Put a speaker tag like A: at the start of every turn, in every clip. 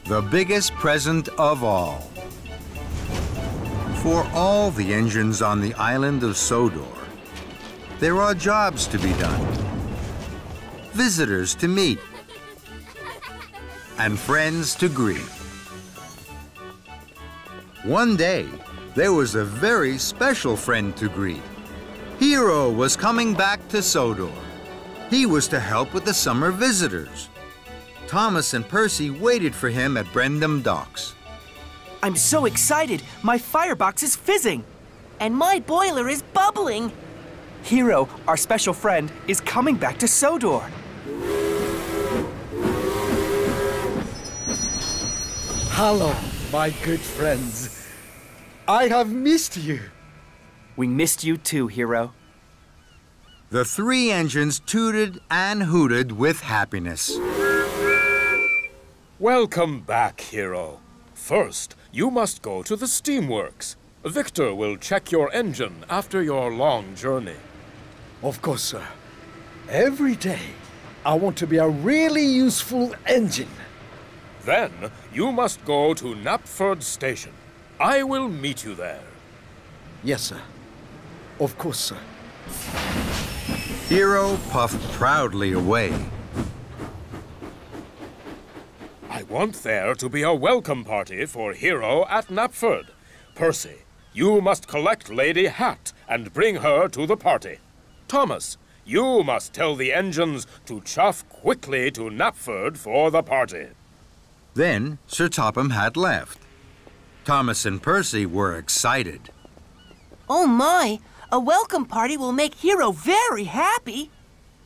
A: the biggest present of all. For all the engines on the island of Sodor, there are jobs to be done, visitors to meet, and friends to greet. One day, there was a very special friend to greet. Hiro was coming back to Sodor. He was to help with the summer visitors. Thomas and Percy waited for him at Brendam Docks.
B: I'm so excited! My firebox is fizzing!
C: And my boiler is bubbling!
B: Hiro, our special friend, is coming back to Sodor.
D: Hello, my good friends. I have missed you.
B: We missed you too, Hiro.
A: The three engines tooted and hooted with happiness.
E: Welcome back, Hiro. First, you must go to the steamworks. Victor will check your engine after your long journey.
D: Of course, sir. Every day, I want to be a really useful engine.
E: Then, you must go to Knapford Station. I will meet you there.
D: Yes, sir. Of course, sir.
A: Hiro puffed proudly away.
E: I want there to be a welcome party for Hiro at Knapford. Percy, you must collect Lady Hat and bring her to the party. Thomas, you must tell the engines to chuff quickly to Knapford for the party.
A: Then Sir Topham had left. Thomas and Percy were excited.
C: Oh my! A welcome party will make Hiro very happy.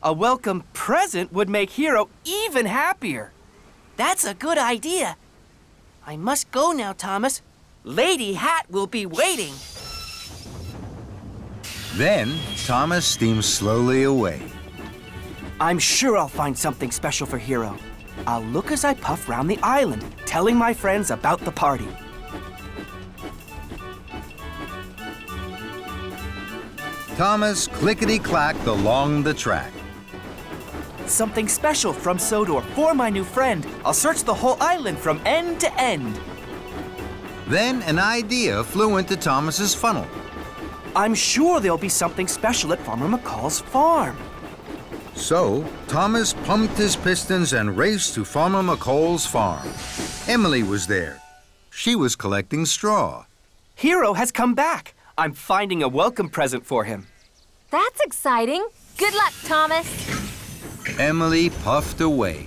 B: A welcome present would make Hiro even happier.
C: That's a good idea. I must go now, Thomas. Lady Hat will be waiting.
A: Then Thomas steamed slowly away.
B: I'm sure I'll find something special for Hiro. I'll look as I puff round the island, telling my friends about the party.
A: Thomas clickety-clacked along the track.
B: Something special from Sodor for my new friend. I'll search the whole island from end to end.
A: Then an idea flew into Thomas's funnel.
B: I'm sure there'll be something special at Farmer McCall's farm.
A: So Thomas pumped his pistons and raced to Farmer McCall's farm. Emily was there. She was collecting straw.
B: Hiro has come back. I'm finding a welcome present for him.
F: That's exciting. Good luck, Thomas.
A: Emily puffed away.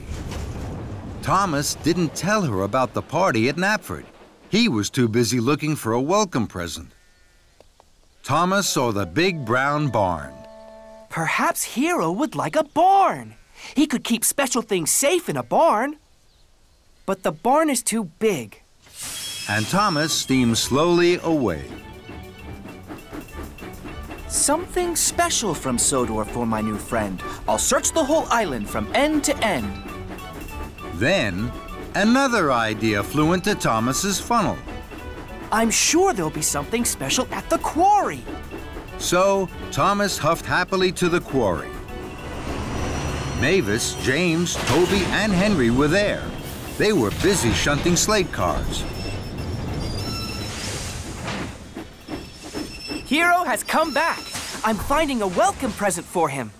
A: Thomas didn't tell her about the party at Knapford. He was too busy looking for a welcome present. Thomas saw the big brown barn.
B: Perhaps Hiro would like a barn. He could keep special things safe in a barn. But the barn is too big.
A: And Thomas steamed slowly away.
B: Something special from Sodor for my new friend. I'll search the whole island from end to end.
A: Then, another idea flew into Thomas's funnel.
B: I'm sure there'll be something special at the quarry.
A: So, Thomas huffed happily to the quarry. Mavis, James, Toby, and Henry were there. They were busy shunting slate cars.
B: Hiro has come back. I'm finding a welcome present for him.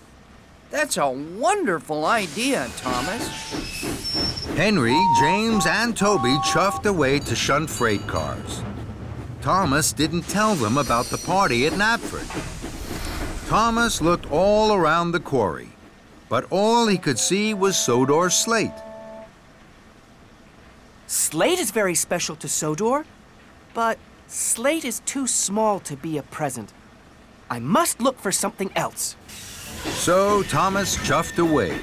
G: That's a wonderful idea, Thomas.
A: Henry, James, and Toby chuffed away to shunt freight cars. Thomas didn't tell them about the party at Knapford. Thomas looked all around the quarry, but all he could see was Sodor's slate.
B: Slate is very special to Sodor, but slate is too small to be a present. I must look for something else.
A: So Thomas chuffed away.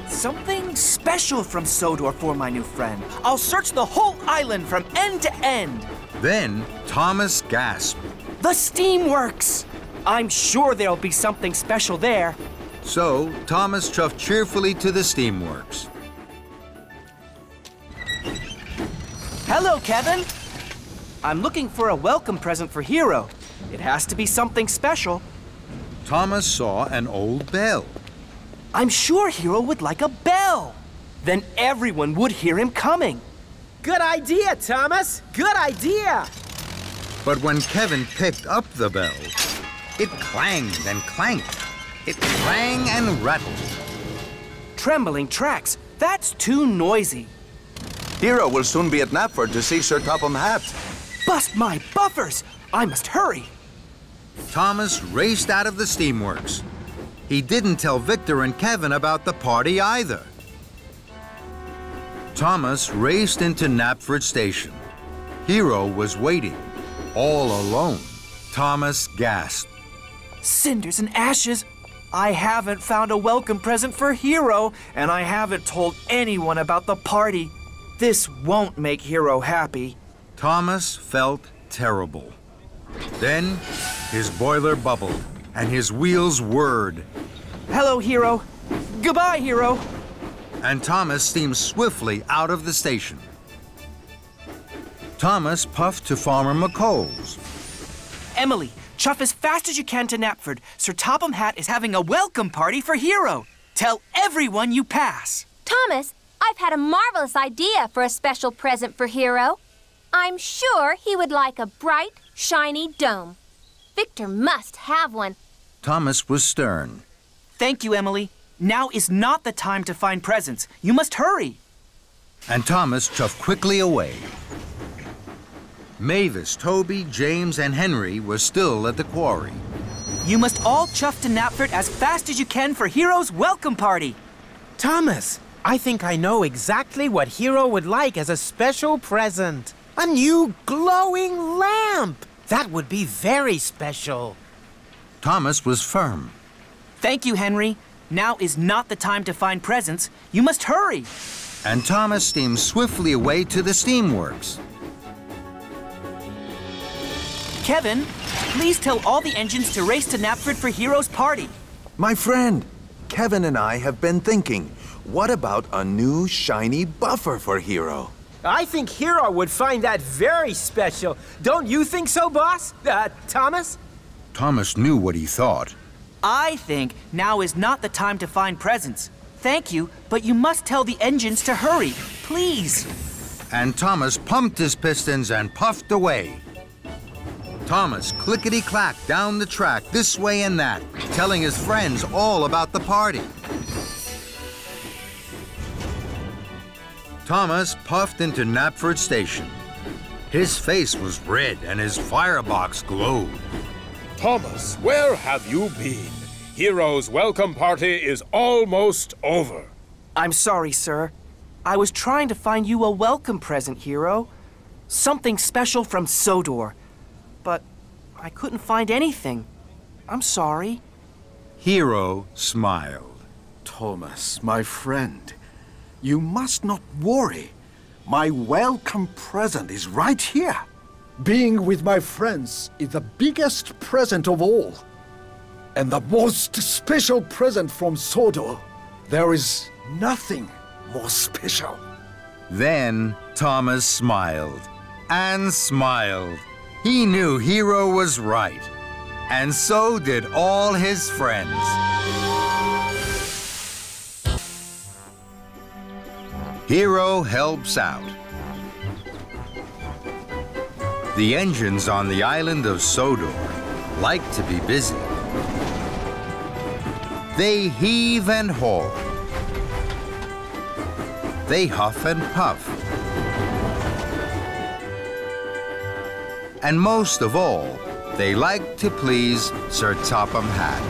B: Something special from Sodor for my new friend. I'll search the whole island from end to end.
A: Then Thomas gasped.
B: The steamworks! I'm sure there'll be something special there.
A: So Thomas chuffed cheerfully to the steamworks.
B: Hello, Kevin. I'm looking for a welcome present for Hiro. It has to be something special.
A: Thomas saw an old bell.
B: I'm sure Hiro would like a bell. Then everyone would hear him coming.
C: Good idea, Thomas. Good idea.
A: But when Kevin picked up the bell, it clanged and clanked. It rang and rattled.
B: Trembling tracks. That's too noisy.
H: Hiro will soon be at Knapford to see Sir Topham Hatt.
B: Bust my buffers! I must hurry.
A: Thomas raced out of the steamworks. He didn't tell Victor and Kevin about the party either. Thomas raced into Knapford Station. Hiro was waiting, all alone. Thomas gasped.
B: Cinders and ashes. I haven't found a welcome present for Hiro, and I haven't told anyone about the party. This won't make Hiro happy.
A: Thomas felt terrible. Then his boiler bubbled and his wheels whirred.
B: Hello, Hiro. Goodbye, Hiro.
A: And Thomas steamed swiftly out of the station. Thomas puffed to Farmer McColl's.
B: Emily, chuff as fast as you can to Knapford. Sir Topham Hatt is having a welcome party for Hiro. Tell everyone you pass.
F: Thomas, I've had a marvelous idea for a special present for Hiro. I'm sure he would like a bright, shiny dome. Victor must have one.
A: Thomas was stern.
B: Thank you, Emily. Now is not the time to find presents. You must hurry.
A: And Thomas chuffed quickly away. Mavis, Toby, James, and Henry were still at the quarry.
B: You must all chuff to Knapford as fast as you can for Hiro's welcome party.
C: Thomas, I think I know exactly what Hiro would like as a special present. A new glowing lamp. That would be very special.
A: Thomas was firm.
B: Thank you, Henry. Now is not the time to find presents. You must hurry.
A: And Thomas steamed swiftly away to the steamworks.
B: Kevin, please tell all the engines to race to Knapford for Hiro's party.
H: My friend, Kevin and I have been thinking, what about a new shiny buffer for Hiro?
C: I think Hiro would find that very special. Don't you think so, boss? Thomas?
A: Thomas knew what he thought.
B: I think now is not the time to find presents. Thank you, but you must tell the engines to hurry, please.
A: And Thomas pumped his pistons and puffed away. Thomas clickety-clacked down the track this way and that, telling his friends all about the party. Thomas puffed into Knapford Station. His face was red and his firebox glowed.
E: Thomas, where have you been? Hiro's welcome party is almost over.
B: I'm sorry, sir. I was trying to find you a welcome present, Hiro. Something special from Sodor. But I couldn't find anything. I'm sorry.
A: Hiro smiled.
D: Thomas, my friend, you must not worry. My welcome present is right here. Being with my friends is the biggest present of all. And the most special present from Sodor. There is nothing more special.
A: Then Thomas smiled and smiled. He knew Hiro was right. And so did all his friends. Hiro helps out. The engines on the island of Sodor like to be busy. They heave and haul. They huff and puff. And most of all, they like to please Sir Topham Hatt.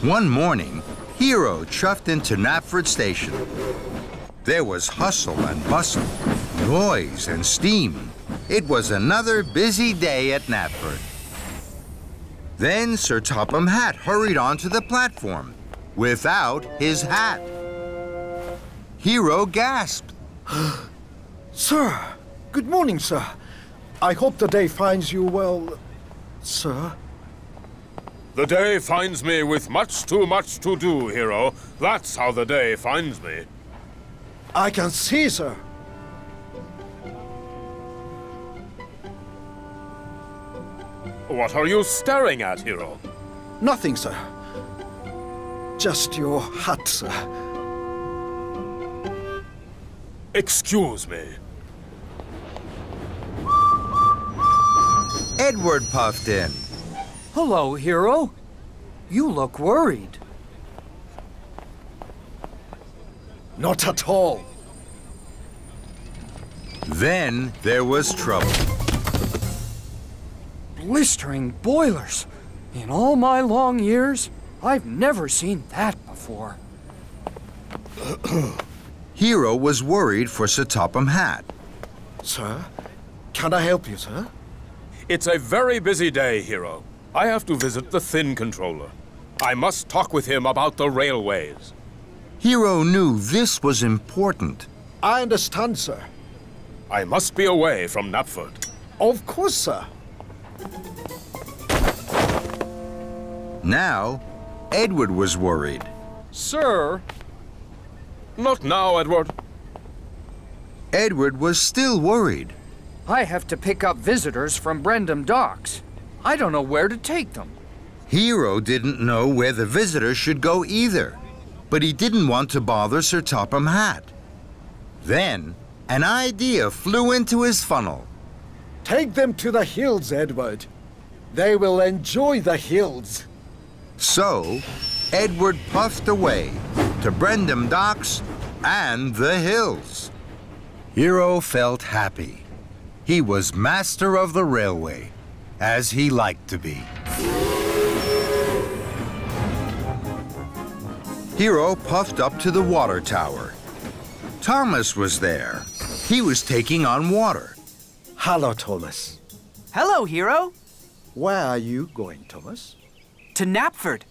A: One morning, Hiro chuffed into Knapford Station. There was hustle and bustle, noise and steam. It was another busy day at Knapford. Then Sir Topham Hatt hurried onto the platform without his hat. Hiro gasped.
D: Sir, good morning, sir. I hope the day finds you well, sir.
E: The day finds me with much too much to do, Hiro. That's how the day finds me.
D: I can see, sir.
E: What are you staring at, Hiro?
D: Nothing, sir. Just your hat, sir.
E: Excuse me.
A: Edward puffed in.
G: Hello, Hiro. You look worried.
D: Not at all.
A: Then there was trouble.
G: Blistering boilers. In all my long years, I've never seen that before.
A: Hiro was worried for Sir Topham Hatt.
D: Sir, can I help you, sir?
E: It's a very busy day, Hiro. I have to visit the Thin Controller. I must talk with him about the railways.
A: Hiro knew this was important.
D: I understand, sir.
E: I must be away from Knapford.
D: Of course, sir.
A: Now, Edward was worried.
G: Sir,
E: Not now, Edward.
A: Edward was still worried.
G: I have to pick up visitors from Brendam Docks. I don't know where to take them.
A: Hiro didn't know where the visitors should go either, but he didn't want to bother Sir Topham Hatt. Then, an idea flew into his funnel.
D: Take them to the hills, Edward. They will enjoy the hills.
A: So, Edward puffed away to Brendam Docks and the hills. Hiro felt happy. He was master of the railway, as he liked to be. Hiro puffed up to the water tower. Thomas was there. He was taking on water.
D: Hello, Thomas.
B: Hello, Hiro.
D: Where are you going, Thomas?
B: To Knapford.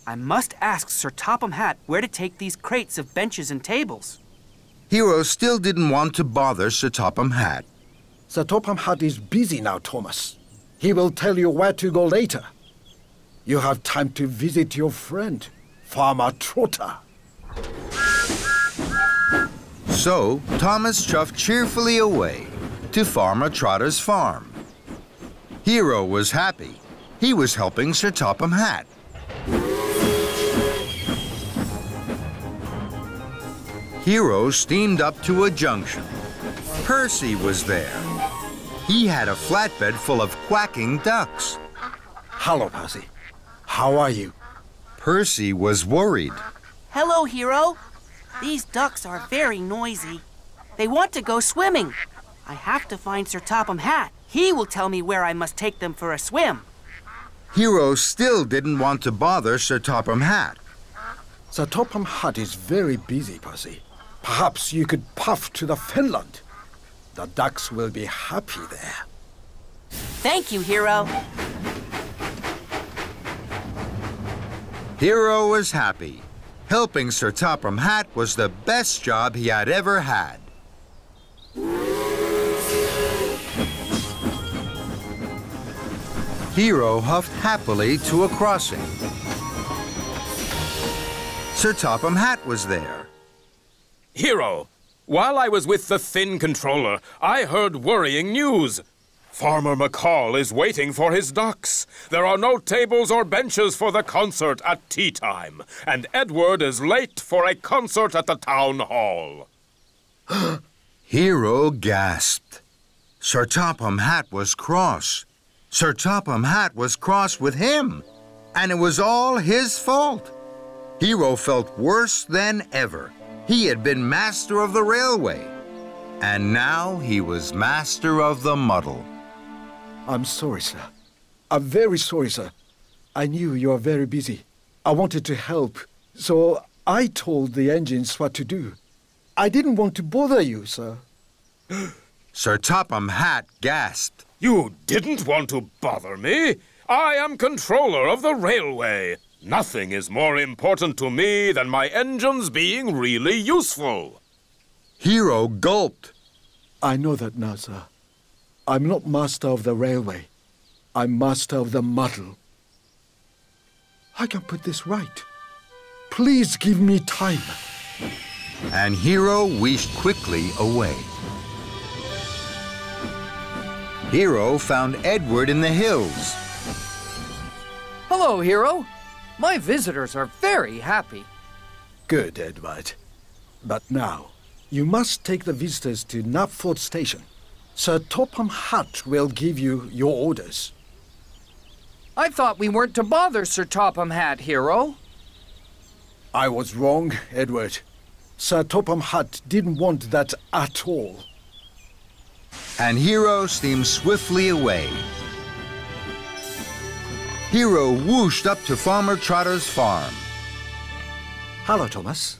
B: I must ask Sir Topham Hatt where to take these crates of benches and tables.
A: Hiro still didn't want to bother Sir Topham Hatt.
D: Sir Topham Hatt is busy now, Thomas. He will tell you where to go later. You have time to visit your friend, Farmer Trotter.
A: So, Thomas chuffed cheerfully away to Farmer Trotter's farm. Hiro was happy. He was helping Sir Topham Hatt. Hiro steamed up to a junction. Percy was there. He had a flatbed full of quacking ducks.
D: Hello, Percy. How are you?
A: Percy was worried.
B: Hello, Hiro. These ducks are very noisy. They want to go swimming. I have to find Sir Topham Hatt. He will tell me where I must take them for a swim.
A: Hiro still didn't want to bother Sir Topham Hatt.
D: Sir Topham Hatt is very busy, Percy. Perhaps you could puff to the Finland. The ducks will be happy there.
B: Thank you, Hiro.
A: Hiro was happy. Helping Sir Topham Hatt was the best job he had ever had. Hiro huffed happily to a crossing. Sir Topham Hatt was there.
E: Hiro, while I was with the Thin Controller, I heard worrying news. Farmer McCall is waiting for his ducks. There are no tables or benches for the concert at tea time, and Edward is late for a concert at the town hall.
A: Hiro gasped. Sir Topham Hatt was cross. Sir Topham Hatt was cross with him, and it was all his fault. Hiro felt worse than ever. He had been master of the railway, and now he was master of the muddle.
D: I'm sorry, sir. I'm very sorry, sir. I knew you were very busy. I wanted to help, so I told the engines what to do. I didn't want to bother you, sir.
A: Sir Topham Hatt gasped.
E: You didn't want to bother me. I am controller of the railway. Nothing is more important to me than my engines being really useful.
A: Hiro gulped.
D: I know that now, sir. I'm not master of the railway. I'm master of the muddle. I can put this right. Please give me time.
A: And Hiro wheezed quickly away. Hiro found Edward in the hills.
G: Hello, Hiro. My visitors are very happy.
D: Good, Edward. But now, you must take the visitors to Knapford Station. Sir Topham Hatt will give you your orders.
G: I thought we weren't to bother Sir Topham Hatt, Hiro.
D: I was wrong, Edward. Sir Topham Hatt didn't want that at all.
A: And Hiro steamed swiftly away. Hiro whooshed up to Farmer Trotter's farm.
D: Hello, Thomas.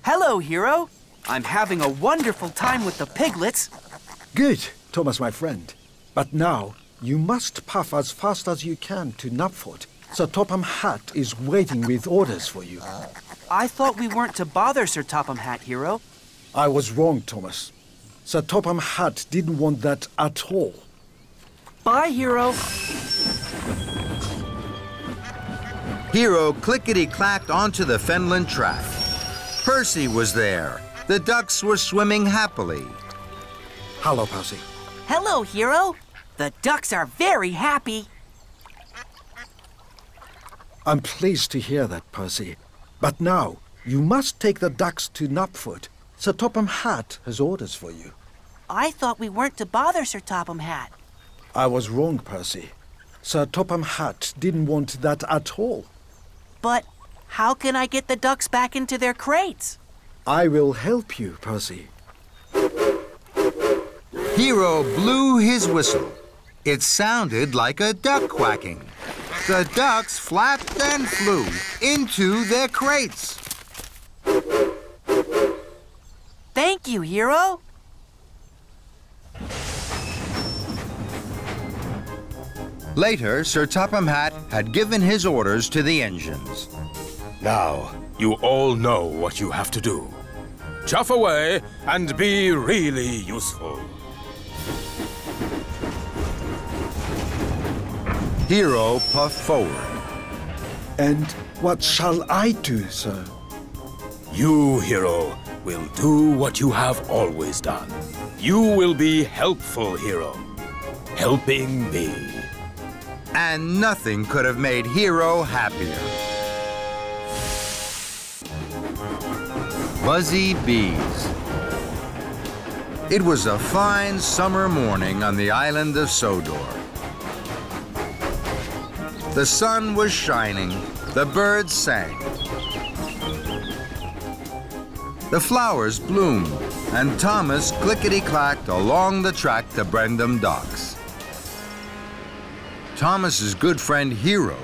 B: Hello, Hiro. I'm having a wonderful time with the piglets.
D: Good, Thomas, my friend. But now, you must puff as fast as you can to Knapford. Sir Topham Hatt is waiting with orders for you.
B: I thought we weren't to bother Sir Topham Hatt, Hiro.
D: I was wrong, Thomas. Sir Topham Hatt didn't want that at all.
B: Bye, Hiro.
A: Hiro clickety-clacked onto the Fenland track. Percy was there. The ducks were swimming happily.
D: Hello, Percy.
B: Hello, Hiro. The ducks are very happy.
D: I'm pleased to hear that, Percy. But now, you must take the ducks to Knapford. Sir Topham Hatt has orders for you.
B: I thought we weren't to bother Sir Topham Hatt.
D: I was wrong, Percy. Sir Topham Hatt didn't want that at all.
B: But how can I get the ducks back into their crates?
D: I will help you, Percy.
A: Hiro blew his whistle. It sounded like a duck quacking. The ducks flapped and flew into their crates.
B: Thank you, Hiro.
A: Later, Sir Topham Hatt had given his orders to the engines.
E: Now, you all know what you have to do. Chuff away and be really useful.
A: Hiro puffed forward.
D: And what shall I do, sir?
E: You, Hiro, will do what you have always done. You will be helpful, Hiro. Helping me.
A: And nothing could have made Hiro happier. Buzzy bees. It was a fine summer morning on the island of Sodor. The sun was shining, the birds sang. The flowers bloomed, and Thomas clickety-clacked along the track to Brendam Docks. Thomas's good friend Hiro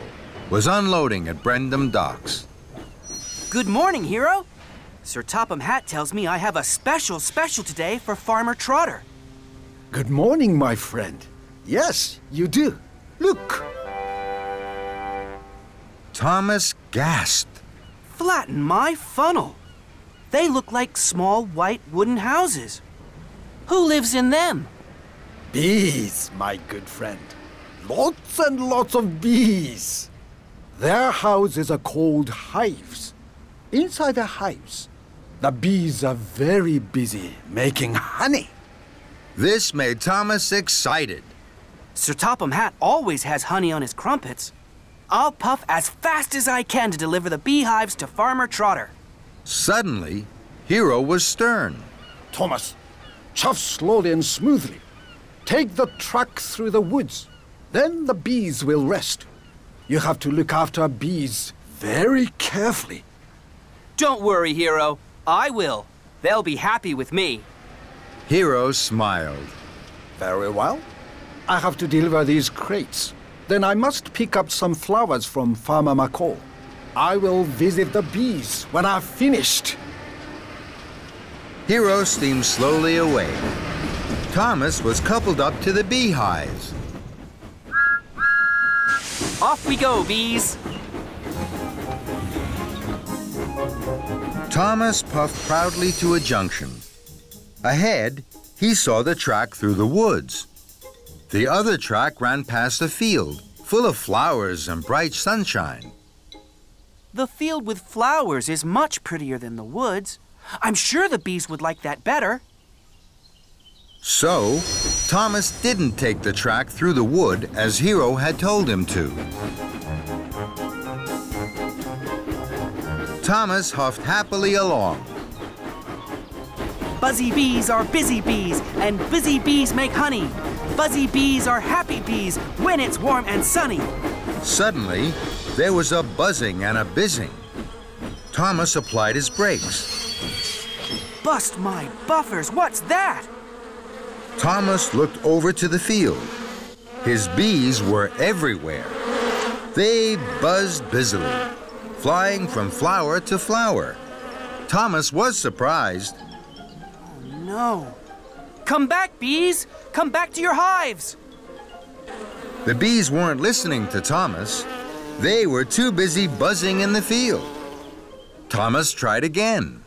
A: was unloading at Brendam Docks.
B: Good morning, Hiro. Sir Topham Hatt tells me I have a special today for Farmer Trotter.
D: Good morning, my friend. Yes, you do. Look.
A: Thomas gasped.
B: Flatten my funnel. They look like small white wooden houses. Who lives in them?
D: Bees, my good friend. Lots and lots of bees. Their houses are called hives. Inside the hives, the bees are very busy making honey.
A: This made Thomas excited.
B: Sir Topham Hatt always has honey on his crumpets. I'll puff as fast as I can to deliver the beehives to Farmer Trotter.
A: Suddenly, Hiro was stern.
D: Thomas, chuff slowly and smoothly. Take the truck through the woods. Then the bees will rest. You have to look after bees very carefully.
B: Don't worry, Hiro. I will. They'll be happy with me.
A: Hiro smiled.
D: Very well. I have to deliver these crates. Then I must pick up some flowers from Farmer McCall. I will visit the bees when I've finished.
A: Hiro steamed slowly away. Thomas was coupled up to the beehives.
B: Off we go, bees.
A: Thomas puffed proudly to a junction. Ahead, he saw the track through the woods. The other track ran past a field, full of flowers and bright sunshine.
B: The field with flowers is much prettier than the woods. I'm sure the bees would like that better.
A: So, Thomas didn't take the track through the wood as Hiro had told him to. Thomas huffed happily along.
B: Buzzy bees are busy bees, and busy bees make honey. Buzzy bees are happy bees when it's warm and sunny.
A: Suddenly, there was a buzzing and a bizzing. Thomas applied his brakes.
B: Bust my buffers, what's that?
A: Thomas looked over to the field. His bees were everywhere. They buzzed busily, flying from flower to flower. Thomas was surprised.
B: No. Come back, bees! Come back to your hives!
A: The bees weren't listening to Thomas. They were too busy buzzing in the field. Thomas tried again.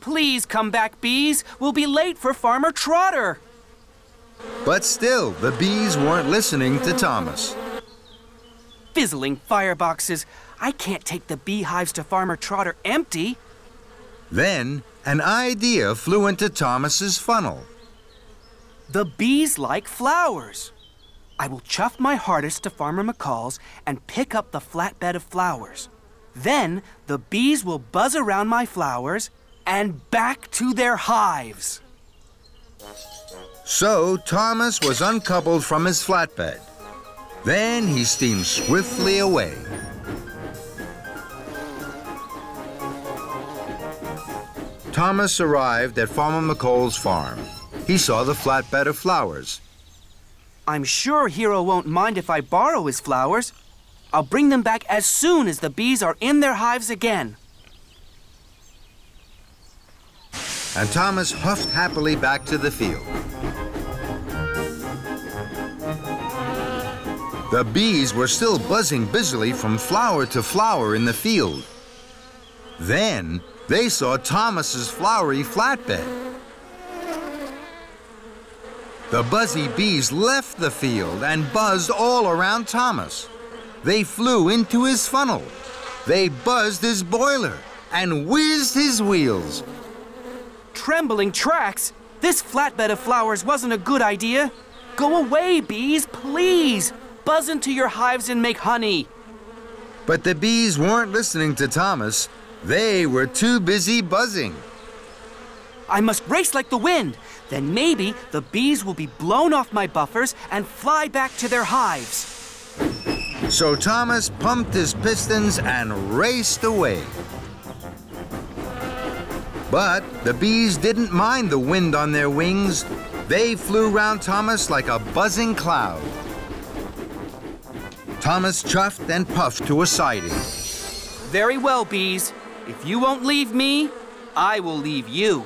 B: Please come back, bees. We'll be late for Farmer Trotter.
A: But still, the bees weren't listening to Thomas.
B: Fizzling fireboxes. I can't take the beehives to Farmer Trotter empty.
A: Then, an idea flew into Thomas's funnel.
B: The bees like flowers. I will chuff my hardest to Farmer McCall's and pick up the flatbed of flowers. Then the bees will buzz around my flowers and back to their hives.
A: So Thomas was uncoupled from his flatbed. Then he steamed swiftly away. Thomas arrived at Farmer McCall's farm. He saw the flatbed of flowers.
B: I'm sure Hiro won't mind if I borrow his flowers. I'll bring them back as soon as the bees are in their hives again.
A: And Thomas huffed happily back to the field. The bees were still buzzing busily from flower to flower in the field. Then they saw Thomas's flowery flatbed. The buzzy bees left the field and buzzed all around Thomas. They flew into his funnel. They buzzed his boiler and whizzed his wheels.
B: Trembling tracks! This flatbed of flowers wasn't a good idea. Go away, bees, please! Buzz into your hives and make honey.
A: But the bees weren't listening to Thomas. They were too busy buzzing.
B: I must race like the wind. Then maybe the bees will be blown off my buffers and fly back to their hives.
A: So Thomas pumped his pistons and raced away. But the bees didn't mind the wind on their wings. They flew round Thomas like a buzzing cloud. Thomas chuffed and puffed to a siding.
B: Very well, bees. If you won't leave me, I will leave you.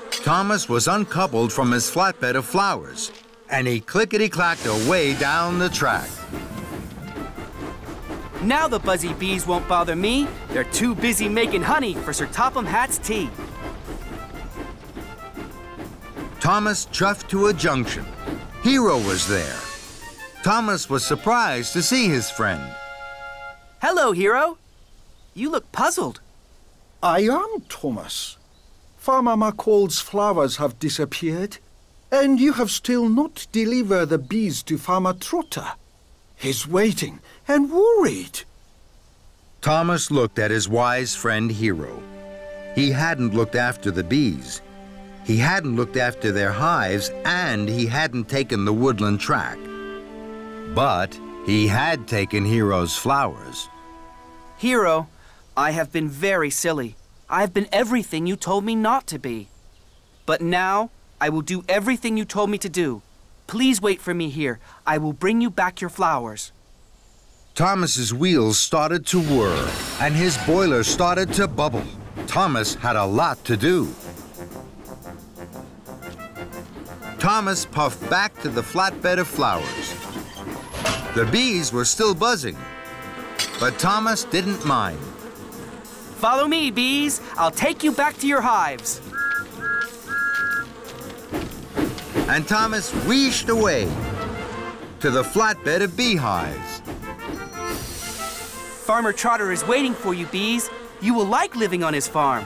A: Thomas was uncoupled from his flatbed of flowers, and he clickety-clacked away down the track.
B: Now the buzzy bees won't bother me. They're too busy making honey for Sir Topham Hatt's tea.
A: Thomas chuffed to a junction. Hiro was there. Thomas was surprised to see his friend.
B: Hello, Hiro. You look puzzled.
D: I am, Thomas. Farmer McCall's flowers have disappeared, and you have still not delivered the bees to Farmer Trotter. He's waiting and worried.
A: Thomas looked at his wise friend Hiro. He hadn't looked after the bees. He hadn't looked after their hives, and he hadn't taken the woodland track. But he had taken Hiro's flowers.
B: Hiro, I have been very silly. I have been everything you told me not to be. But now, I will do everything you told me to do. Please wait for me here. I will bring you back your flowers.
A: Thomas's wheels started to whir, and his boiler started to bubble. Thomas had a lot to do. Thomas puffed back to the flatbed of flowers. The bees were still buzzing, but Thomas didn't mind.
B: Follow me, bees. I'll take you back to your hives.
A: And Thomas wheeshed away to the flatbed of beehives.
B: Farmer Trotter is waiting for you, bees. You will like living on his farm.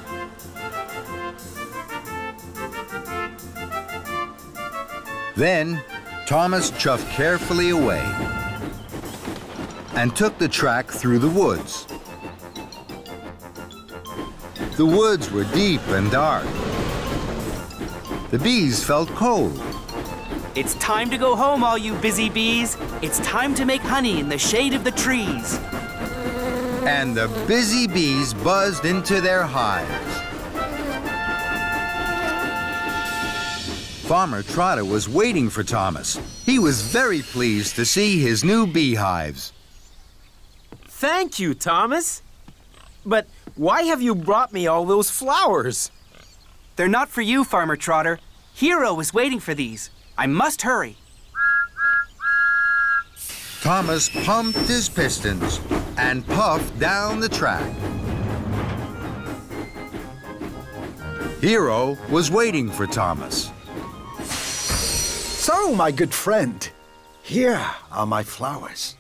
A: Then Thomas chuffed carefully away and took the track through the woods. The woods were deep and dark. The bees felt cold.
B: It's time to go home, all you busy bees. It's time to make honey in the shade of the trees.
A: And the busy bees buzzed into their hives. Farmer Trotter was waiting for Thomas. He was very pleased to see his new beehives.
C: Thank you, Thomas. But why have you brought me all those flowers?
B: They're not for you, Farmer Trotter. Hiro is waiting for these. I must hurry.
A: Thomas pumped his pistons and puffed down the track. Hiro was waiting for Thomas.
D: So, my good friend, here are my flowers.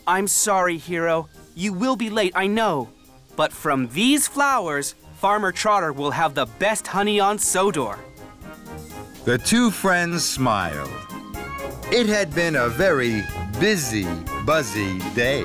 B: I'm sorry, Hiro. You will be late, I know. But from these flowers, Farmer Trotter will have the best honey on Sodor.
A: The two friends smiled. It had been a very busy, buzzy day.